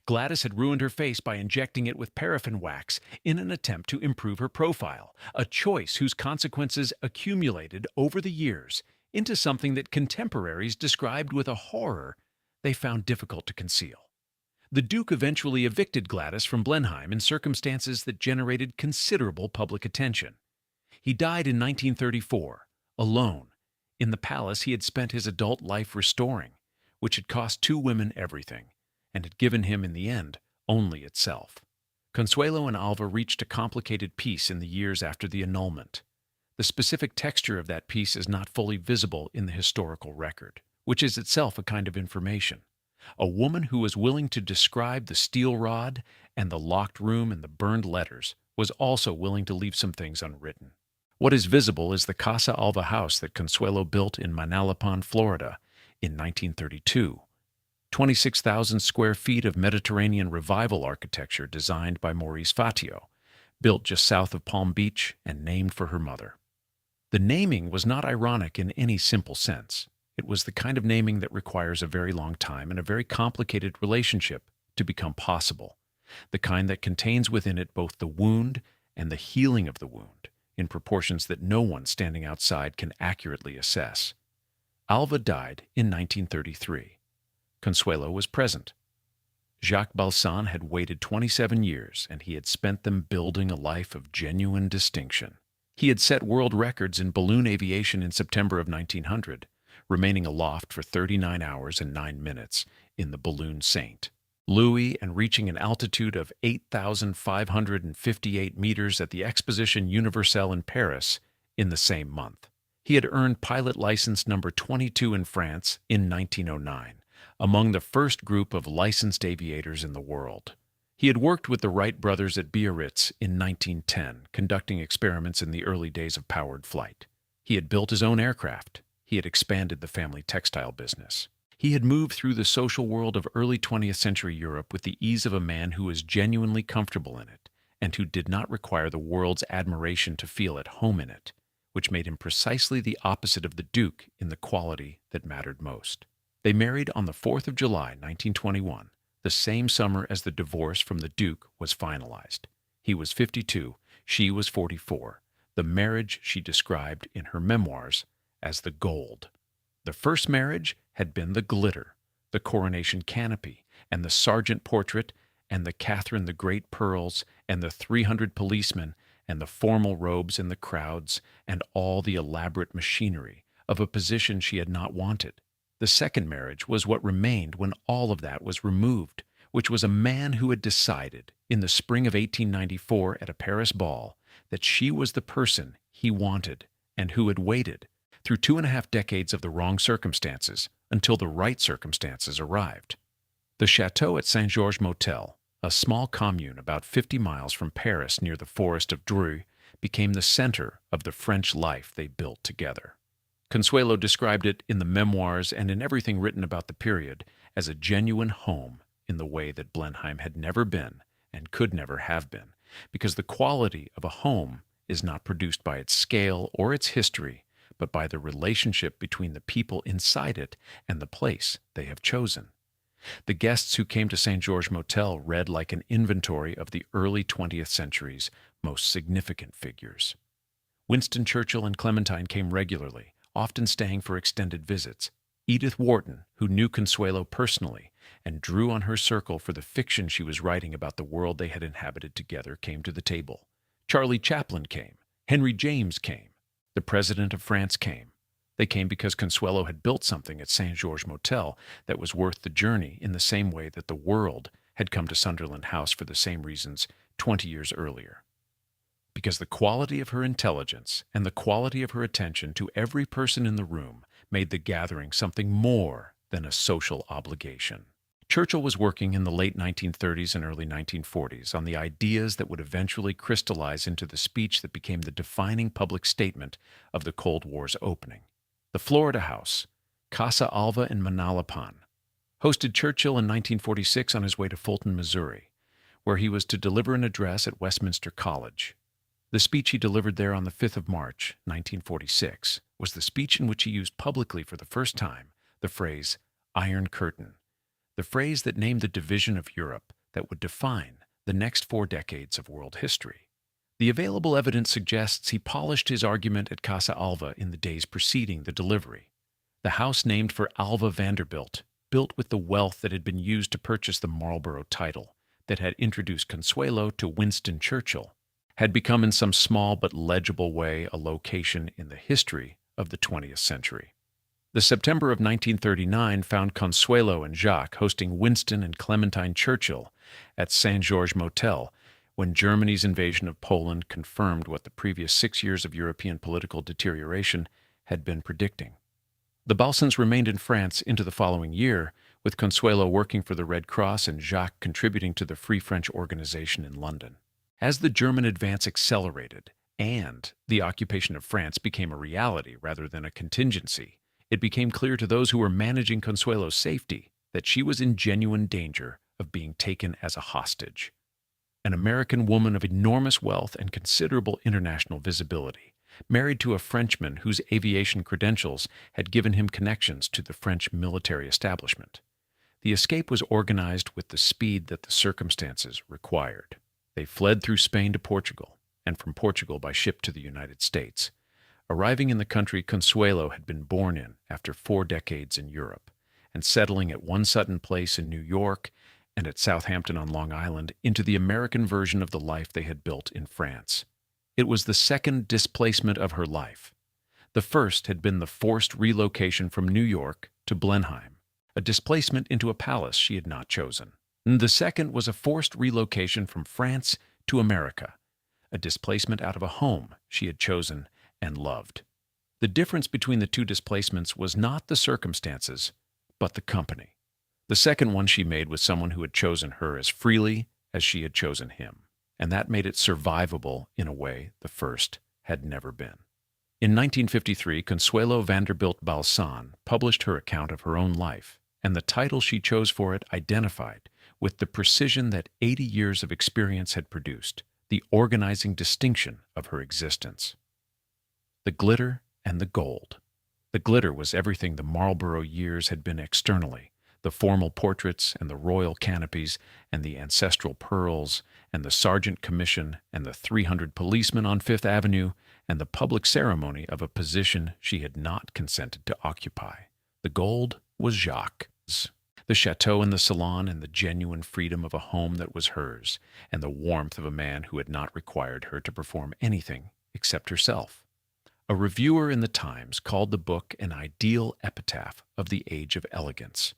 [SPEAKER 1] Gladys had ruined her face by injecting it with paraffin wax in an attempt to improve her profile, a choice whose consequences accumulated over the years into something that contemporaries described with a horror they found difficult to conceal. The Duke eventually evicted Gladys from Blenheim in circumstances that generated considerable public attention. He died in 1934, alone, in the palace he had spent his adult life restoring, which had cost two women everything, and had given him, in the end, only itself. Consuelo and Alva reached a complicated peace in the years after the annulment. The specific texture of that peace is not fully visible in the historical record, which is itself a kind of information. A woman who was willing to describe the steel rod and the locked room and the burned letters was also willing to leave some things unwritten. What is visible is the Casa Alva house that Consuelo built in Manalapan, Florida, in 1932. 26,000 square feet of Mediterranean revival architecture designed by Maurice Fatio, built just south of Palm Beach and named for her mother. The naming was not ironic in any simple sense. It was the kind of naming that requires a very long time and a very complicated relationship to become possible, the kind that contains within it both the wound and the healing of the wound, in proportions that no one standing outside can accurately assess. Alva died in 1933. Consuelo was present. Jacques Balsan had waited 27 years, and he had spent them building a life of genuine distinction. He had set world records in balloon aviation in September of 1900, remaining aloft for 39 hours and 9 minutes in the Balloon Saint Louis and reaching an altitude of 8,558 meters at the Exposition Universelle in Paris in the same month. He had earned pilot license number 22 in France in 1909, among the first group of licensed aviators in the world. He had worked with the Wright brothers at Biarritz in 1910, conducting experiments in the early days of powered flight. He had built his own aircraft. He had expanded the family textile business. He had moved through the social world of early 20th century Europe with the ease of a man who was genuinely comfortable in it, and who did not require the world's admiration to feel at home in it, which made him precisely the opposite of the Duke in the quality that mattered most. They married on the 4th of July, 1921, the same summer as the divorce from the Duke was finalized. He was 52, she was 44, the marriage she described in her memoirs as the gold. The first marriage had been the glitter, the coronation canopy, and the sergeant portrait, and the Catherine the Great pearls, and the 300 policemen, and the formal robes in the crowds, and all the elaborate machinery of a position she had not wanted. The second marriage was what remained when all of that was removed, which was a man who had decided, in the spring of 1894 at a Paris ball, that she was the person he wanted, and who had waited through 2.5 decades of the wrong circumstances until the right circumstances arrived. The chateau at Saint-Georges Motel, a small commune about 50 miles from Paris near the forest of Dreux, became the center of the French life they built together. Consuelo described it in the memoirs and in everything written about the period as a genuine home in the way that Blenheim had never been and could never have been, because the quality of a home is not produced by its scale or its history, but by the relationship between the people inside it and the place they have chosen. The guests who came to St. George Motel read like an inventory of the early 20th century's most significant figures. Winston Churchill and Clementine came regularly, often staying for extended visits. Edith Wharton, who knew Consuelo personally and drew on her circle for the fiction she was writing about the world they had inhabited together, came to the table. Charlie Chaplin came. Henry James came. The President of France came. They came because Consuelo had built something at St. George Motel that was worth the journey in the same way that the world had come to Sunderland House for the same reasons 20 years earlier. Because the quality of her intelligence and the quality of her attention to every person in the room made the gathering something more than a social obligation. Churchill was working in the late 1930s and early 1940s on the ideas that would eventually crystallize into the speech that became the defining public statement of the Cold War's opening. The Florida House, Casa Alva in Manalapan, hosted Churchill in 1946 on his way to Fulton, Missouri, where he was to deliver an address at Westminster College. The speech he delivered there on the 5th of March, 1946, was the speech in which he used publicly for the first time the phrase Iron Curtain, the phrase that named the division of Europe that would define the next 4 decades of world history. The available evidence suggests he polished his argument at Casa Alva in the days preceding the delivery. The house named for Alva Vanderbilt, built with the wealth that had been used to purchase the Marlborough title that had introduced Consuelo to Winston Churchill, had become in some small but legible way a location in the history of the 20th century. The September of 1939 found Consuelo and Jacques hosting Winston and Clementine Churchill at St. George Motel when Germany's invasion of Poland confirmed what the previous 6 years of European political deterioration had been predicting. The Balsans remained in France into the following year, with Consuelo working for the Red Cross and Jacques contributing to the Free French Organization in London. As the German advance accelerated and the occupation of France became a reality rather than a contingency, it became clear to those who were managing Consuelo's safety that she was in genuine danger of being taken as a hostage. An American woman of enormous wealth and considerable international visibility, married to a Frenchman whose aviation credentials had given him connections to the French military establishment. The escape was organized with the speed that the circumstances required. They fled through Spain to Portugal, and from Portugal by ship to the United States. Arriving in the country Consuelo had been born in after 4 decades in Europe, and settling at one sudden place in New York and at Southampton on Long Island into the American version of the life they had built in France. It was the second displacement of her life. The first had been the forced relocation from New York to Blenheim, a displacement into a palace she had not chosen. And the second was a forced relocation from France to America, a displacement out of a home she had chosen and loved. The difference between the 2 displacements was not the circumstances, but the company. The second one she made with someone who had chosen her as freely as she had chosen him, and that made it survivable in a way the first had never been. In 1953, Consuelo Vanderbilt Balsan published her account of her own life, and the title she chose for it identified, with the precision that 80 years of experience had produced, the organizing distinction of her existence. The glitter and the gold. The glitter was everything the Marlborough years had been externally, the formal portraits and the royal canopies and the ancestral pearls and the sergeant commission and the 300 policemen on Fifth Avenue and the public ceremony of a position she had not consented to occupy. The gold was Jacques. The chateau and the salon and the genuine freedom of a home that was hers, and the warmth of a man who had not required her to perform anything except herself. A reviewer in the Times called the book an ideal epitaph of the age of elegance.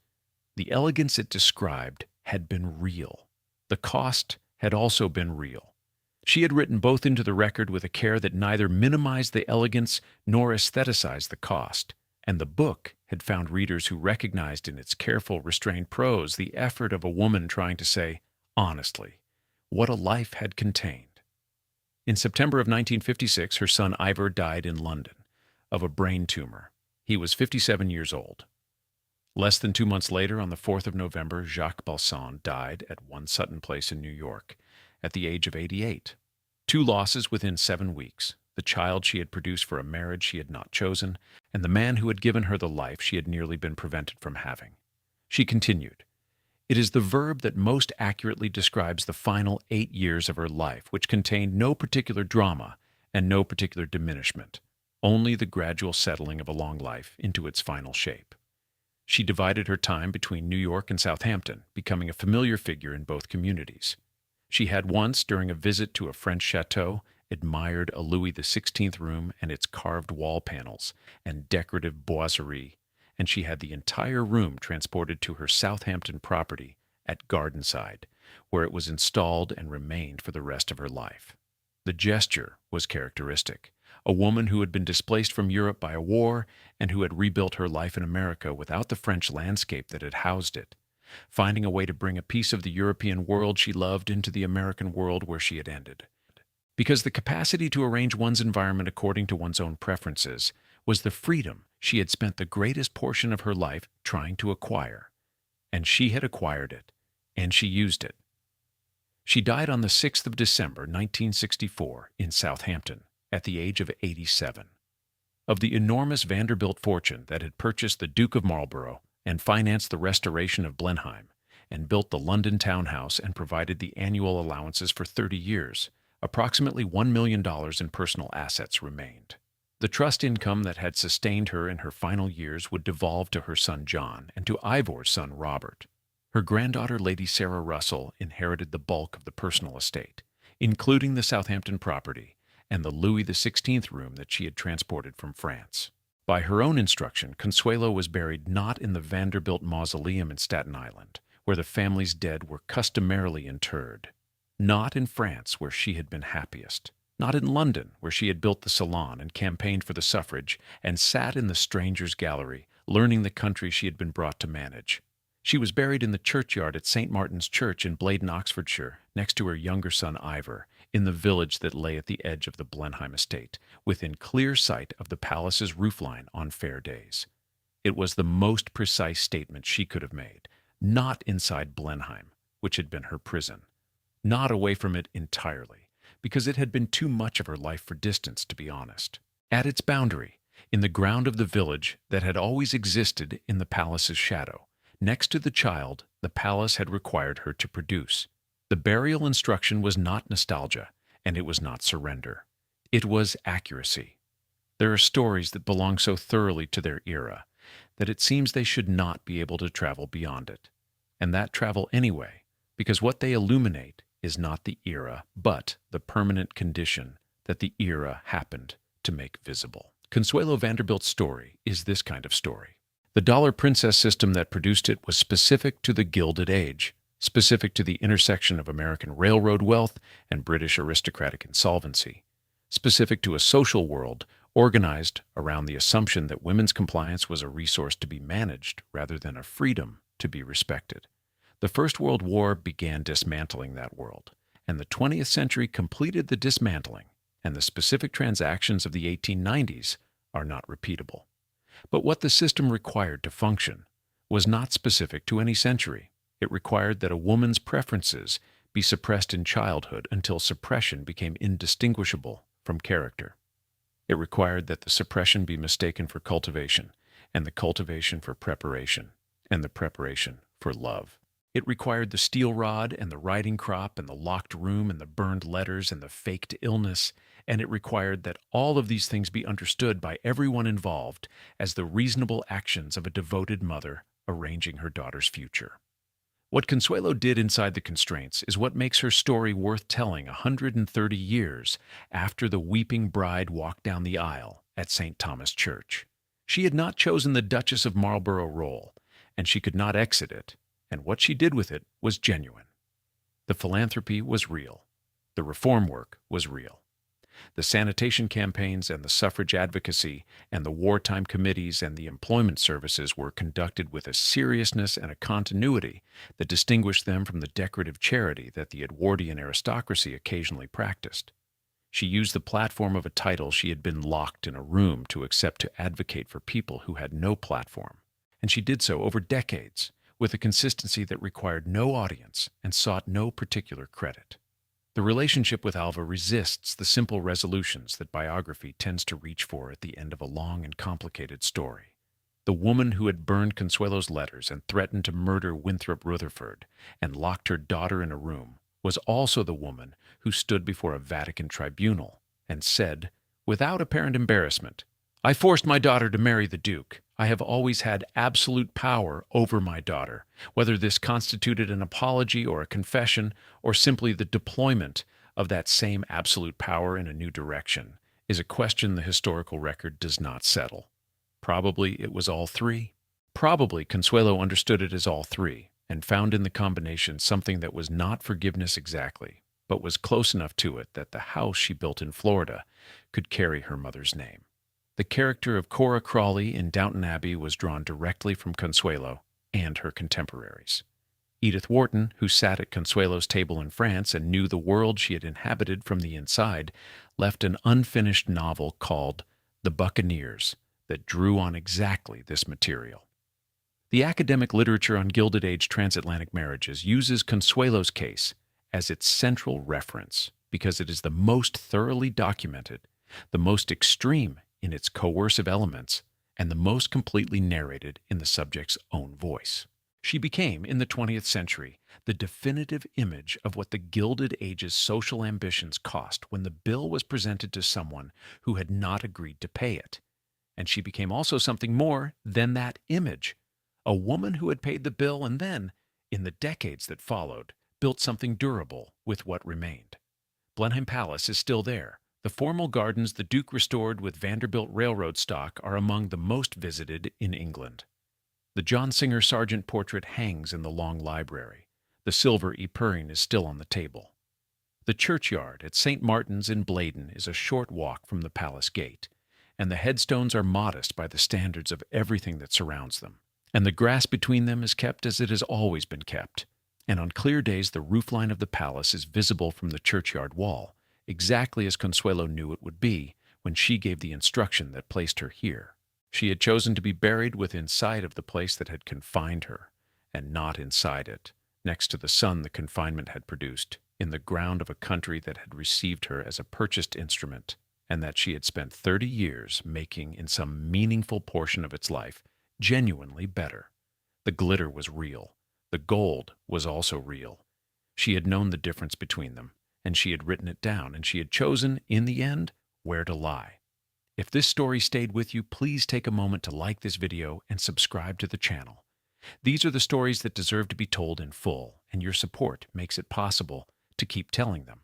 [SPEAKER 1] The elegance it described had been real. The cost had also been real. She had written both into the record with a care that neither minimized the elegance nor aestheticized the cost, and the book had found readers who recognized in its careful, restrained prose the effort of a woman trying to say, honestly, what a life had contained. In September of 1956, her son Ivor died in London of a brain tumor, He was 57 years old. Less than 2 months later, on the 4th of November, Jacques Balsan died at 1 Sutton Place in New York, at the age of 88. Two losses within 7 weeks: the child she had produced for a marriage she had not chosen, and the man who had given her the life she had nearly been prevented from having. She continued, "It is the verb that most accurately describes the final 8 years of her life, which contained no particular drama and no particular diminishment, only the gradual settling of a long life into its final shape." She divided her time between New York and Southampton, becoming a familiar figure in both communities. She had once, during a visit to a French chateau, admired a Louis XVI room and its carved wall panels and decorative boiserie, and she had the entire room transported to her Southampton property at Gardenside, where it was installed and remained for the rest of her life. The gesture was characteristic. A woman who had been displaced from Europe by a war and who had rebuilt her life in America without the French landscape that had housed it, finding a way to bring a piece of the European world she loved into the American world where she had ended. Because the capacity to arrange one's environment according to one's own preferences was the freedom she had spent the greatest portion of her life trying to acquire. And she had acquired it, and she used it. She died on the 6th of December, 1964, in Southampton, at the age of 87. Of the enormous Vanderbilt fortune that had purchased the Duke of Marlborough and financed the restoration of Blenheim and built the London townhouse and provided the annual allowances for 30 years, approximately $1 million in personal assets remained. The trust income that had sustained her in her final years would devolve to her son John and to Ivor's son Robert. Her granddaughter, Lady Sarah Russell, inherited the bulk of the personal estate, including the Southampton property and the Louis XVI room that she had transported from France. By her own instruction, Consuelo was buried not in the Vanderbilt mausoleum in Staten Island, where the family's dead were customarily interred, not in France, where she had been happiest, not in London, where she had built the Salon and campaigned for the suffrage and sat in the strangers' gallery, learning the country she had been brought to manage. She was buried in the churchyard at St. Martin's Church in Bladen, Oxfordshire, next to her younger son Ivor, in the village that lay at the edge of the Blenheim estate, within clear sight of the palace's roofline on fair days. It was the most precise statement she could have made, not inside Blenheim, which had been her prison, not away from it entirely, because it had been too much of her life for distance, to be honest. At its boundary, in the ground of the village that had always existed in the palace's shadow, next to the child the palace had required her to produce. The burial instruction was not nostalgia, and it was not surrender. It was accuracy. There are stories that belong so thoroughly to their era that it seems they should not be able to travel beyond it. And that travel anyway, because what they illuminate is not the era, but the permanent condition that the era happened to make visible. Consuelo Vanderbilt's story is this kind of story. The dollar princess system that produced it was specific to the Gilded Age, specific to the intersection of American railroad wealth and British aristocratic insolvency, specific to a social world organized around the assumption that women's compliance was a resource to be managed rather than a freedom to be respected. The First World War began dismantling that world, and the 20th century completed the dismantling, and the specific transactions of the 1890s are not repeatable. But what the system required to function was not specific to any century. It required that a woman's preferences be suppressed in childhood until suppression became indistinguishable from character. It required that the suppression be mistaken for cultivation, and the cultivation for preparation, and the preparation for love. It required the steel rod and the riding crop and the locked room and the burned letters and the faked illness, and it required that all of these things be understood by everyone involved as the reasonable actions of a devoted mother arranging her daughter's future. What Consuelo did inside the constraints is what makes her story worth telling 130 years after the weeping bride walked down the aisle at St. Thomas Church. She had not chosen the Duchess of Marlborough role, and she could not exit it, and what she did with it was genuine. The philanthropy was real. The reform work was real. The sanitation campaigns and the suffrage advocacy and the wartime committees and the employment services were conducted with a seriousness and a continuity that distinguished them from the decorative charity that the Edwardian aristocracy occasionally practiced. She used the platform of a title she had been locked in a room to accept to advocate for people who had no platform. And she did so over decades, with a consistency that required no audience and sought no particular credit. The relationship with Alva resists the simple resolutions that biography tends to reach for at the end of a long and complicated story. The woman who had burned Consuelo's letters and threatened to murder Winthrop Rutherford and locked her daughter in a room was also the woman who stood before a Vatican tribunal and said, without apparent embarrassment, "I forced my daughter to marry the Duke. I have always had absolute power over my daughter. Whether this constituted an apology or a confession, or simply the deployment of that same absolute power in a new direction, is a question the historical record does not settle. Probably it was all three. Probably Consuelo understood it as all three, and found in the combination something that was not forgiveness exactly, but was close enough to it that the house she built in Florida could carry her mother's name. The character of Cora Crawley in Downton Abbey was drawn directly from Consuelo and her contemporaries. Edith Wharton, who sat at Consuelo's table in France and knew the world she had inhabited from the inside, left an unfinished novel called The Buccaneers that drew on exactly this material. The academic literature on Gilded Age transatlantic marriages uses Consuelo's case as its central reference because it is the most thoroughly documented, the most extreme in its coercive elements, and the most completely narrated in the subject's own voice. She became, in the 20th century, the definitive image of what the Gilded Age's social ambitions cost when the bill was presented to someone who had not agreed to pay it. And she became also something more than that image, a woman who had paid the bill and then, in the decades that followed, built something durable with what remained. Blenheim Palace is still there. The formal gardens the Duke restored with Vanderbilt railroad stock are among the most visited in England. The John Singer Sargent portrait hangs in the long library. The silver epergne is still on the table. The churchyard at St. Martin's in Blaydon is a short walk from the palace gate, and the headstones are modest by the standards of everything that surrounds them. And the grass between them is kept as it has always been kept. And on clear days the roofline of the palace is visible from the churchyard wall, exactly as Consuelo knew it would be when she gave the instruction that placed her here. She had chosen to be buried within sight of the place that had confined her, and not inside it, next to the sun the confinement had produced, in the ground of a country that had received her as a purchased instrument, and that she had spent 30 years making, in some meaningful portion of its life, genuinely better. The glitter was real. The gold was also real. She had known the difference between them, and she had written it down, and she had chosen, in the end, where to lie. If this story stayed with you, please take a moment to like this video and subscribe to the channel. These are the stories that deserve to be told in full, and your support makes it possible to keep telling them.